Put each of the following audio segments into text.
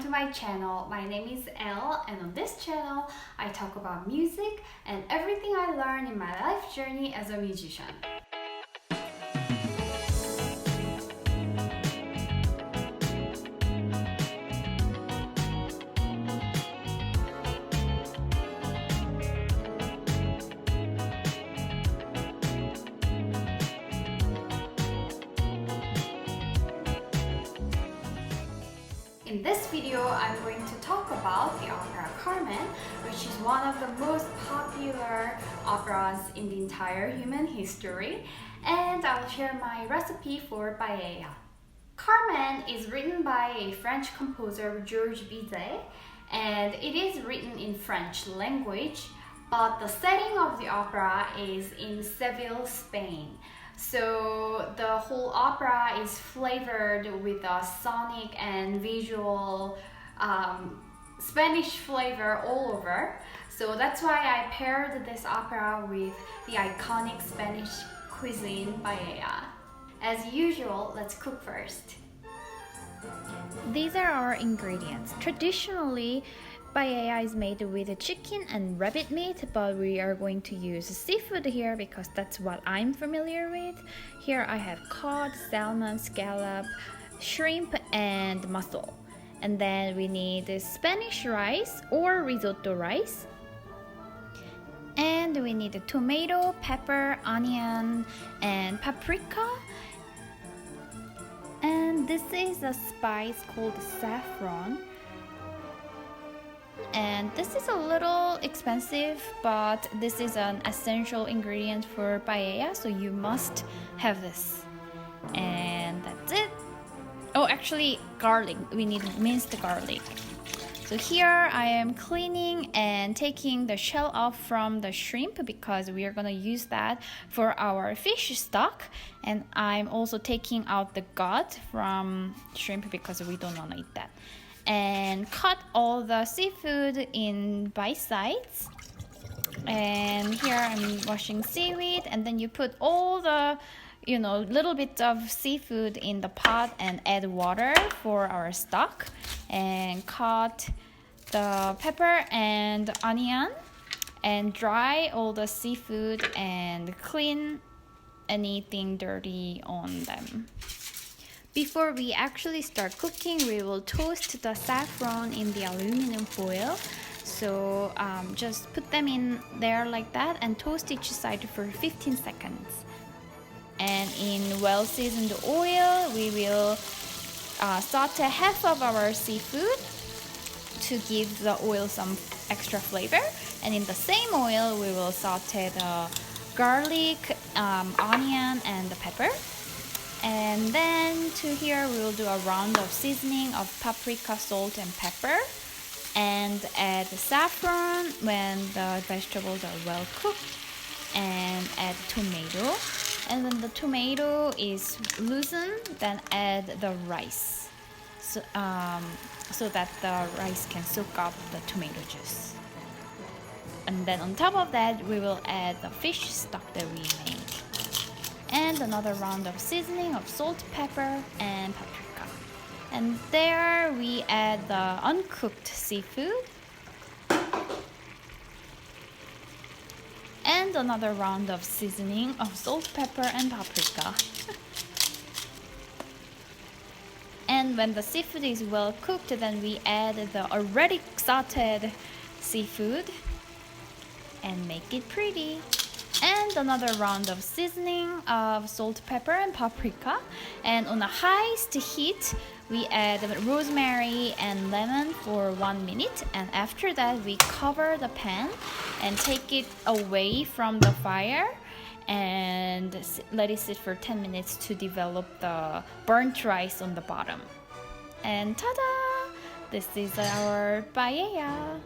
to my channel. My name is Elle, and on this channel I talk about music and everything I learned in my life journey as a musician. In this video, I'm going to talk about the opera Carmen, which is one of the most popular operas in the entire human history, and I'll share my recipe for paella. Carmen is written by a French composer, Georges Bizet, and it is written in French language, but the setting of the opera is in Seville, Spain. So the whole opera is flavored with a sonic and visual Spanish flavor all over. So that's why I paired this opera with the iconic Spanish cuisine paella. As usual, let's cook first. These are our ingredients. Traditionally, paella is made with chicken and rabbit meat, but we are going to use seafood here because that's what I'm familiar with. Here I have cod, salmon, scallop, shrimp, and mussel. And then we need Spanish rice or risotto rice. And we need tomato, pepper, onion, and paprika. And this is a spice called saffron. And this is a little expensive, but this is an essential ingredient for paella, so you must have this. And that's it. Oh, actually, garlic. We need minced garlic. So here I am cleaning and taking the shell off from the shrimp because we are going to use that for our fish stock. And I'm also taking out the gut from shrimp because we don't want to eat that. And cut all the seafood in bite-sized. And here I'm washing seaweed, and then you put all the little bit of seafood in the pot and add water for our stock, and cut the pepper and onion and dry all the seafood and clean anything dirty on them. Before we actually start cooking, we will toast the saffron in the aluminum foil. So just put them in there like that and toast each side for 15 seconds. And in well-seasoned oil, we will saute half of our seafood to give the oil some extra flavor. And in the same oil, we will saute the garlic, onion, and the pepper. And then to here, we will do a round of seasoning of paprika, salt, and pepper. And add the saffron when the vegetables are well cooked. And add tomato. And when the tomato is loosened, then add the rice, so that the rice can soak up the tomato juice. And then on top of that, we will add the fish stock that we made. And another round of seasoning of salt, pepper, and paprika. And there we add the uncooked seafood. And another round of seasoning of salt, pepper, and paprika. And when the seafood is well cooked, then we add the already sauteed seafood and make it pretty. And another round of seasoning of salt, pepper, and paprika. And on a highest heat, we add rosemary and lemon for 1 minute. And after that, we cover the pan and take it away from the fire and let it sit for 10 minutes to develop the burnt rice on the bottom. And ta-da! This is our paella.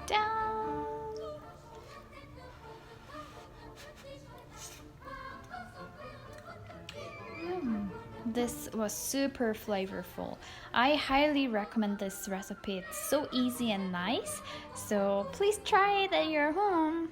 Down. this was super flavorful. I highly recommend this recipe. It's so easy and nice, so please try it at your home.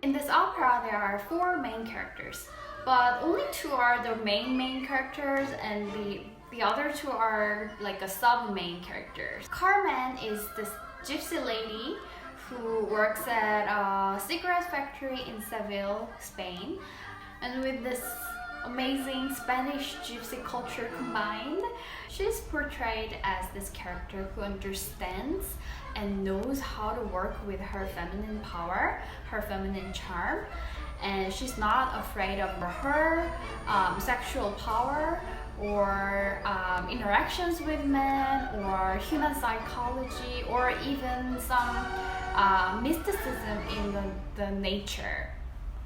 In this opera, there are 4 main characters, but only 2 are the main characters, and the other 2 are like a sub-main characters. Carmen is this gypsy lady who works at a cigarette factory in Seville, Spain. And with this amazing Spanish gypsy culture combined, she's portrayed as this character who understands and knows how to work with her feminine power, her feminine charm. And she's not afraid of her sexual power or interactions with men or human psychology or even some mysticism in the nature.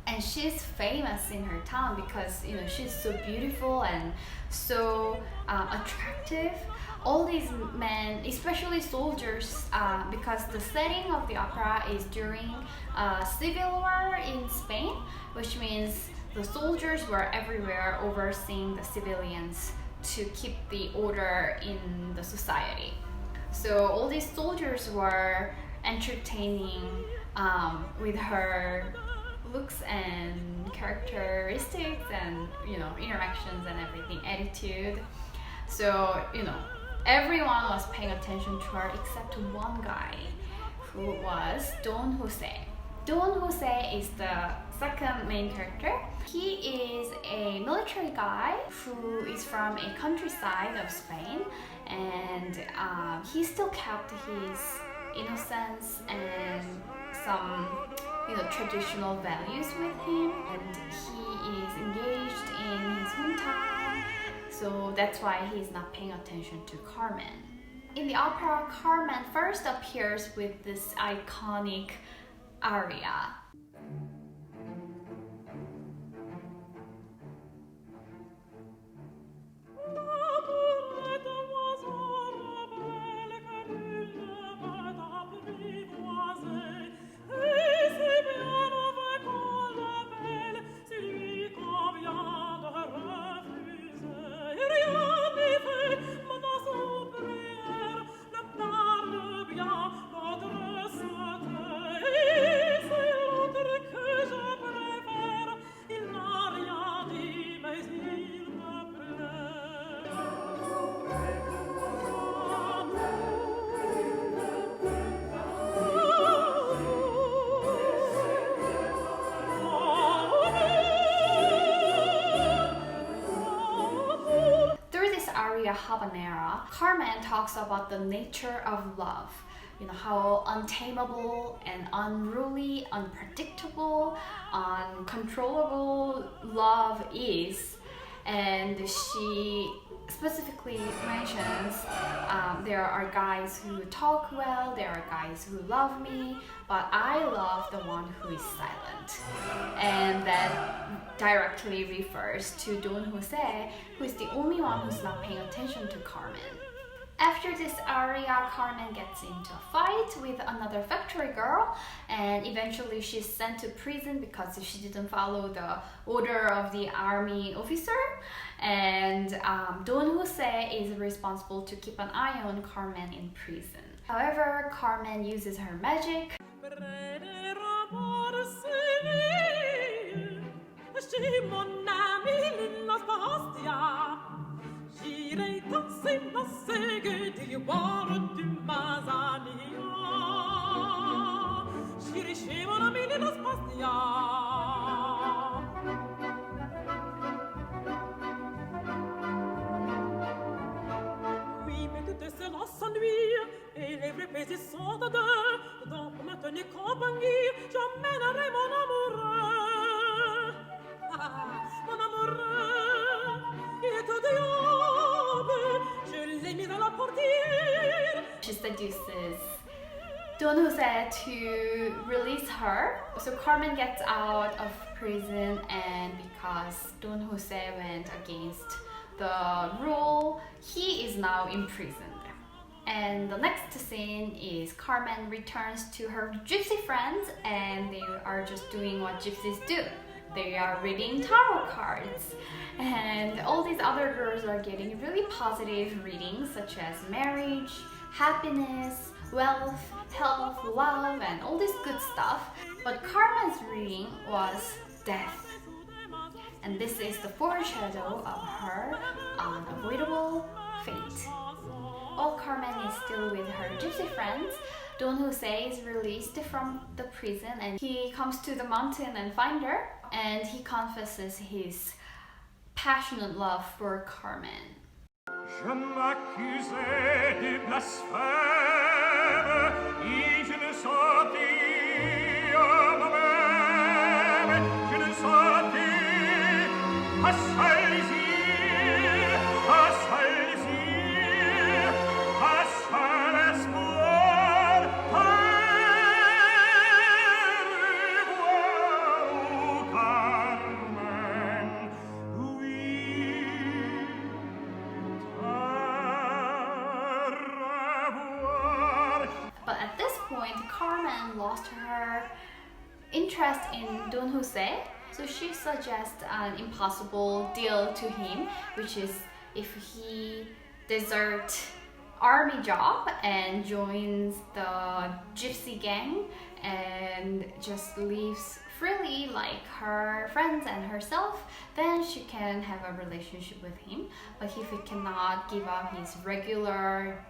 And she's famous in her town because she's so beautiful and so attractive. All these men, especially soldiers, because the setting of the opera is during civil war in Spain, which means the soldiers were everywhere overseeing the civilians to keep the order in the society. So all these soldiers were entertaining with her looks and characteristics and interactions and everything, attitude. So everyone was paying attention to her except one guy, who was Don Jose. Don Jose is the second main character. He is a military guy who is from a countryside of Spain, and he still kept his innocence and some traditional values with him, and he is engaged in his hometown, so that's why he's not paying attention to Carmen. In the opera, Carmen first appears with this iconic aria. Habanera, Carmen talks about the nature of love, how untamable and unruly, unpredictable, uncontrollable love is. And she specifically mentions there are guys who talk well, there are guys who love me, but I love the one who is silent. And that directly refers to Don Jose, who is the only one who's not paying attention to Carmen. After this aria, Carmen gets into a fight with another factory girl, and eventually she's sent to prison because she didn't follow the order of the army officer. And Don Jose is responsible to keep an eye on Carmen in prison. However, Carmen uses her magic. Et les vrais plaisirs sont à deux. Donc pour me tenir compagnie, j'emmènerai mon amoureux. Mon amoureux, il est au diable. Je l'ai mis dans la portière. She seduces Don Jose to release her. So Carmen gets out of prison, and because Don Jose went against the rule, he is now imprisoned. And the next scene is Carmen returns to her gypsy friends, and they are just doing what gypsies do. they are reading tarot cards. And all these other girls are getting really positive readings such as marriage, happiness, wealth, health, love, and all this good stuff. But Carmen's reading was death. And this is the foreshadow of her unavoidable fate. While Carmen is still with her gypsy friends, Don Jose is released from the prison and he comes to the mountain and finds her, and he confesses his passionate love for Carmen. Je m'accusais de blasphème et je ne sentais à moi-même, je ne sentais à saisir, à saisir, à seul espoir de revoir au Carmen, oui. But at this point, Carmen lost her interest in Don Jose, so she suggests an impossible deal to him, which is if he deserts army job and joins the gypsy gang and just lives freely like her friends and herself, then she can have a relationship with him. But if he cannot give up his regular,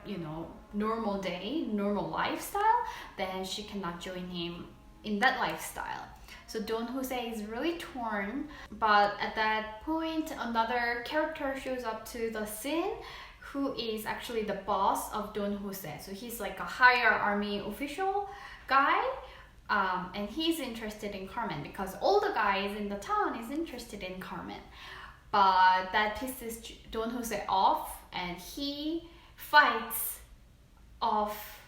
normal day, normal lifestyle, then she cannot join him in that lifestyle. So Don Jose is really torn, but at that point another character shows up to the scene who is actually the boss of Don Jose. So he's like a higher army official guy, and he's interested in Carmen because all the guys in the town is interested in Carmen. But that pisses Don Jose off and he fights off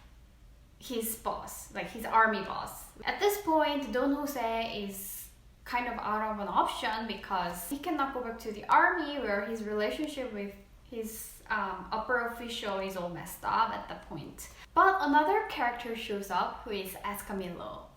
his boss, like his army boss. At this point, Don Jose is kind of out of an option because he cannot go back to the army where his relationship with his upper official is all messed up at that point. But another character shows up who is Escamillo.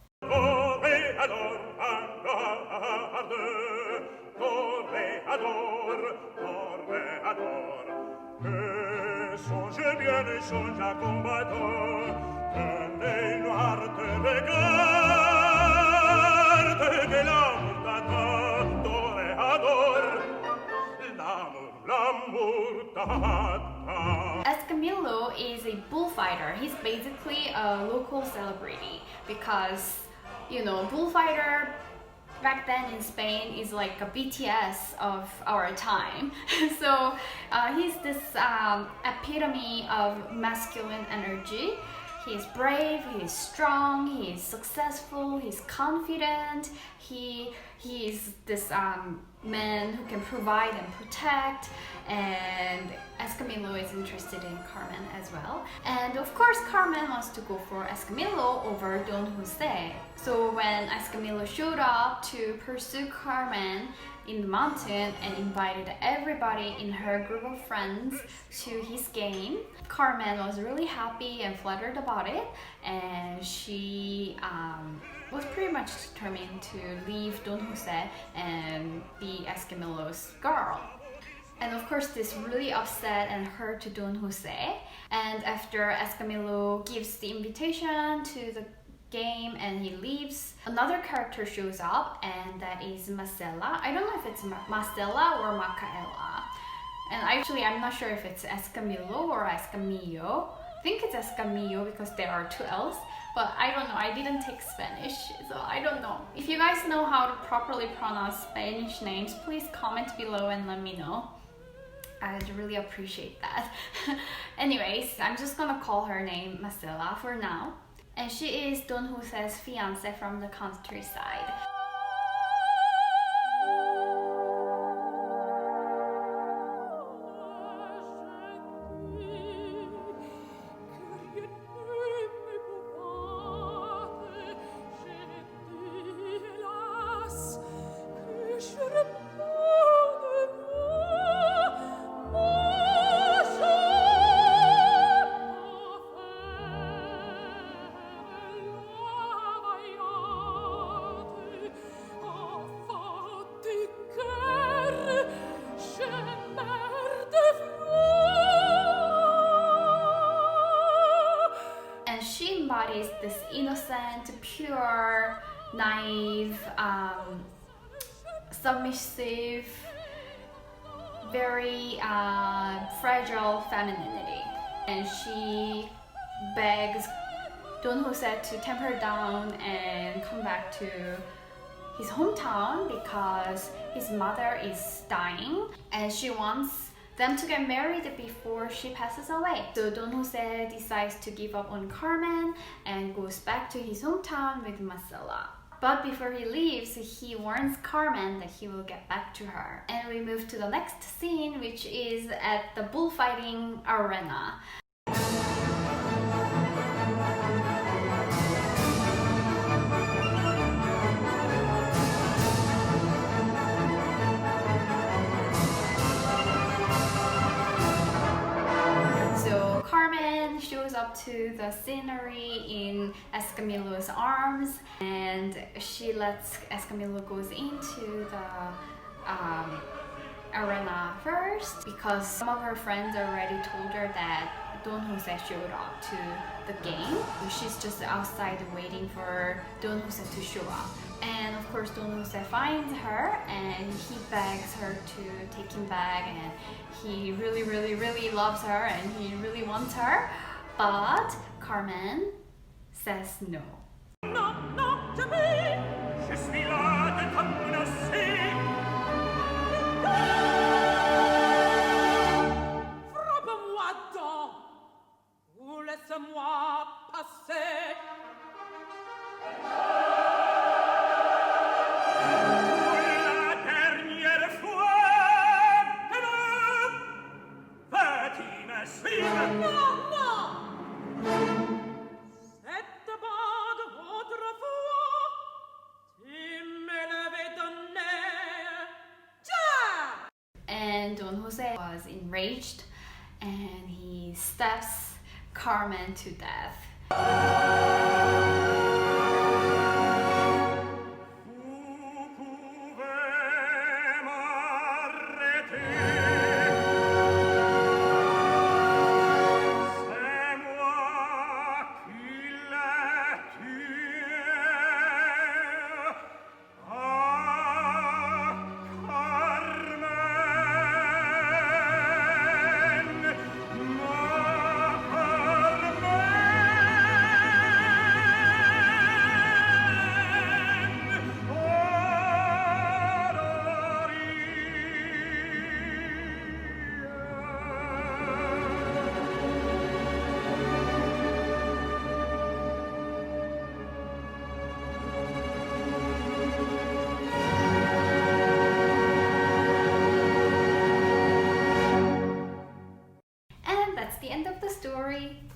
Escamillo is a bullfighter. He's basically a local celebrity because, bullfighter back then in Spain is like a BTS of our time. So he's this epitome of masculine energy. He's brave, he's strong, he's successful, he's confident, he is this man who can provide and protect, and Escamillo is interested in Carmen as well. And of course Carmen wants to go for Escamillo over Don Jose. So when Escamillo showed up to pursue Carmen in the mountain and invited everybody in her group of friends to his game, Carmen was really happy and flattered about it, and she was pretty much determined to leave Don Jose and be Escamillo's girl. And of course this really upset and hurt to Don Jose, and after Escamillo gives the invitation to the game and he leaves, another character shows up, and that is Marcela. I don't know if it's Marcela or Macaela, and I'm not sure if it's Escamillo or Escamillo. I think it's Escamillo because there are two L's, but I don't know. I didn't take Spanish, so I don't know. If you guys know how to properly pronounce Spanish names, please comment below and let me know. I'd really appreciate that. Anyways, I'm just gonna call her name Marcela for now. And she is Don Jose's fiancé from the countryside. embodies this innocent, pure, naive, submissive, very fragile femininity. And she begs Don Jose to temp her down and come back to his hometown because his mother is dying and she wants them to get married before she passes away. So Don Jose decides to give up on Carmen and goes back to his hometown with Marcela. But before he leaves, he warns Carmen that he will get back to her. And we move to the next scene, which is at the bullfighting arena. Shows up to the scenery in Escamilo's arms, and she lets Escamilo goes into the arena first because some of her friends already told her that Don Jose showed up to the game. So she's just outside waiting for Don Jose to show up. And of course Don Jose finds her and he begs her to take him back, and he really loves her and he really wants her. But Carmen says no. Non, non, jamais, je suis là de te menacer. Frappe-moi donc, ou laisse-moi passer. Pour la dernière fois, vas-tu me suivre? Non, non. Cette bague autrefois, tu me l'avais donnée. Tiens! And Don Jose was enraged and he stabs Carmen to death.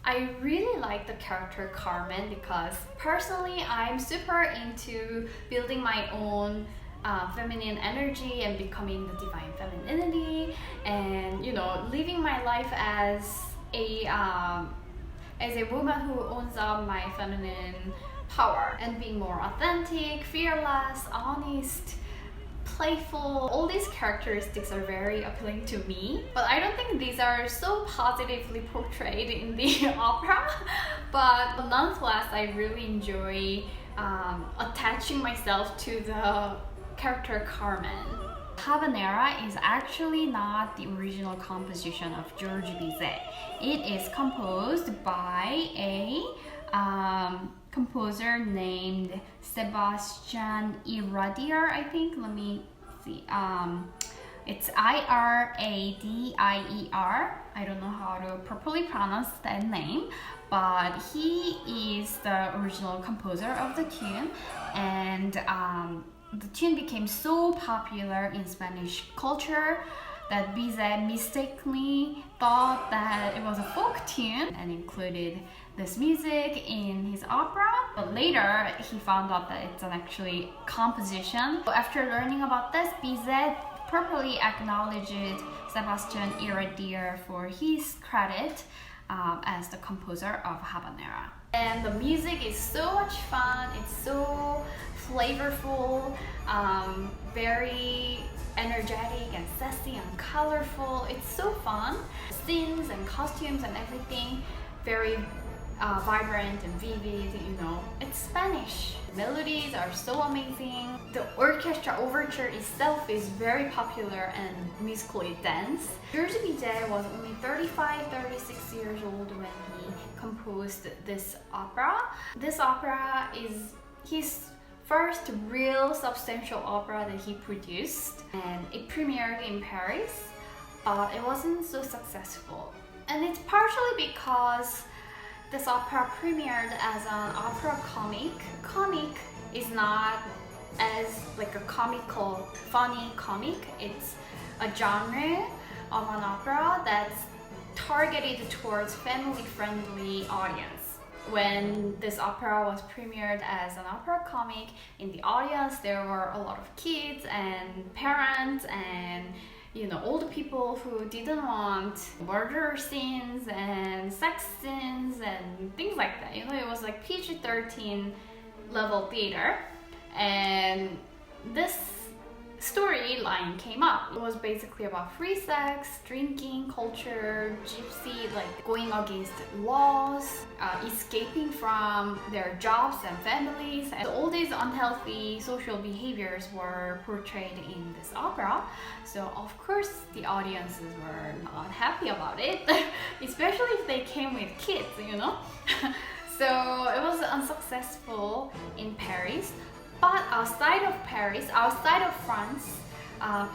I really like the character Carmen because personally I'm super into building my own feminine energy and becoming the divine femininity, and you know, living my life as a woman who owns up my feminine power and being more authentic, fearless, honest, playful. All these characteristics are very appealing to me, but I don't think these are so positively portrayed in the opera. But nonetheless, I really enjoy attaching myself to the character Carmen. Habanera is actually not the original composition of Georges Bizet. It is composed by a composer named Sebastian Iradier, I think. Let me see. It's Iradier. I don't know how to properly pronounce that name, but he is the original composer of the tune, and the tune became so popular in Spanish culture that Bizet mistakenly thought that it was a folk tune and included this music in his opera, but later he found out that it's an actually composition. After learning about this, Bizet properly acknowledged Sebastian Iradier for his credit as the composer of Habanera. And the music is so much fun, it's so flavorful, very energetic and sassy and colorful. It's so fun. Scenes and costumes and everything very vibrant and vivid, you know. It's Spanish. Melodies are so amazing. The orchestra overture itself is very popular and musically dense. Georges Bizet was only 35, 36 years old when he composed this opera. This opera is his first real substantial opera that he produced, and it premiered in Paris, but it wasn't so successful. And it's partially because this opera premiered as an opera comic. Comic is not as like a comical, funny comic. It's a genre of an opera that's targeted towards family-friendly audience. When this opera was premiered as an opera comic, in the audience there were a lot of kids and parents and old people who didn't want murder scenes and sex scenes and things like that. It was like PG-13 level theater, and this storyline came up. It was basically about free sex, drinking culture, gypsy, like going against laws, escaping from their jobs and families, and all these unhealthy social behaviors were portrayed in this opera. So of course the audiences were not happy about it, especially if they came with kids, So it was unsuccessful in Paris. But outside of Paris, outside of France,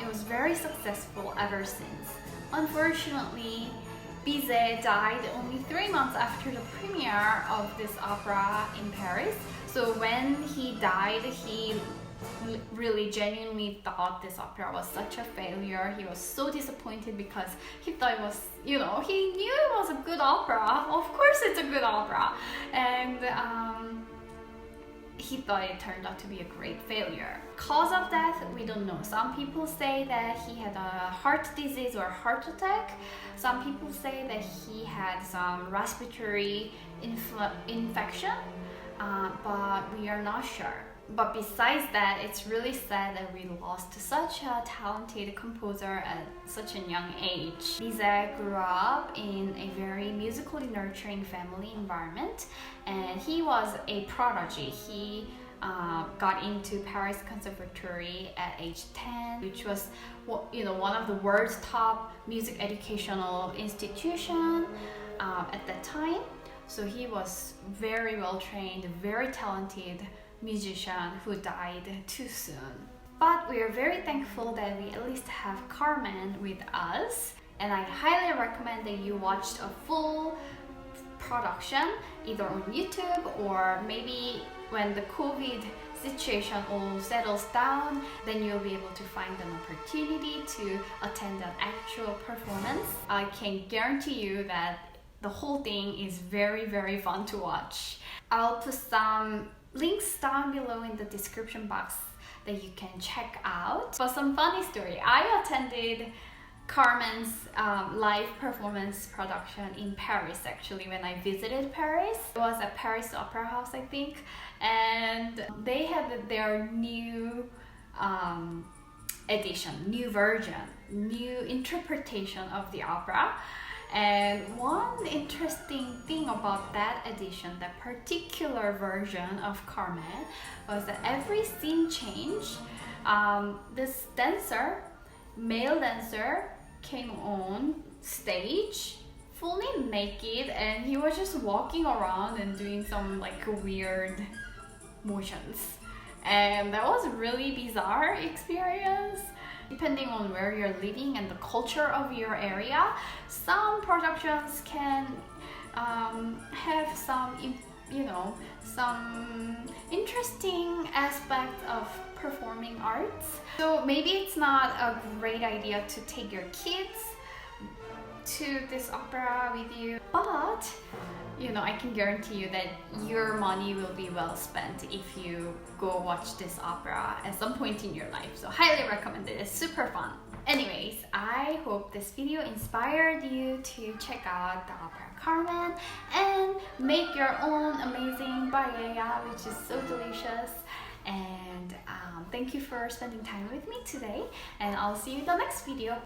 it was very successful ever since. Unfortunately, Bizet died only 3 months after the premiere of this opera in Paris. So when he died, he really genuinely thought this opera was such a failure. He was so disappointed because he thought it was, he knew it was a good opera. Of course it's a good opera. And he thought it turned out to be a great failure. Cause of death, we don't know. Some people say that he had a heart disease or heart attack. Some people say that he had some respiratory infection, but we are not sure. But besides that, it's really sad that we lost such a talented composer at such a young age. Bizet grew up in a very musically nurturing family environment, and he was a prodigy. He got into Paris Conservatory at age 10, which was one of the world's top music educational institution at that time. So he was very well trained, very talented musician who died too soon. But we are very thankful that we at least have Carmen with us, and I highly recommend that you watch a full production either on YouTube, or maybe when the COVID situation all settles down, then you'll be able to find an opportunity to attend an actual performance. I can guarantee you that the whole thing is very, very fun to watch. I'll put some links down below in the description box that you can check out. But some funny story, I attended Carmen's live performance production in Paris actually when I visited Paris. It was at Paris Opera House, I think, and they had their new edition, new version, new interpretation of the opera. And one interesting thing about that edition, that particular version of Carmen, was that every scene change, this dancer, male dancer, came on stage fully naked, and he was just walking around and doing some like weird motions. And that was a really bizarre experience. Depending on where you're living and the culture of your area, some productions can have some, some interesting aspect of performing arts. So maybe it's not a great idea to take your kids to this opera with you, but I can guarantee you that your money will be well spent if you go watch this opera at some point in your life. So highly recommend it. It's super fun. Anyways, I hope this video inspired you to check out the opera Carmen and make your own amazing paella, which is so delicious. And thank you for spending time with me today, and I'll see you in the next video.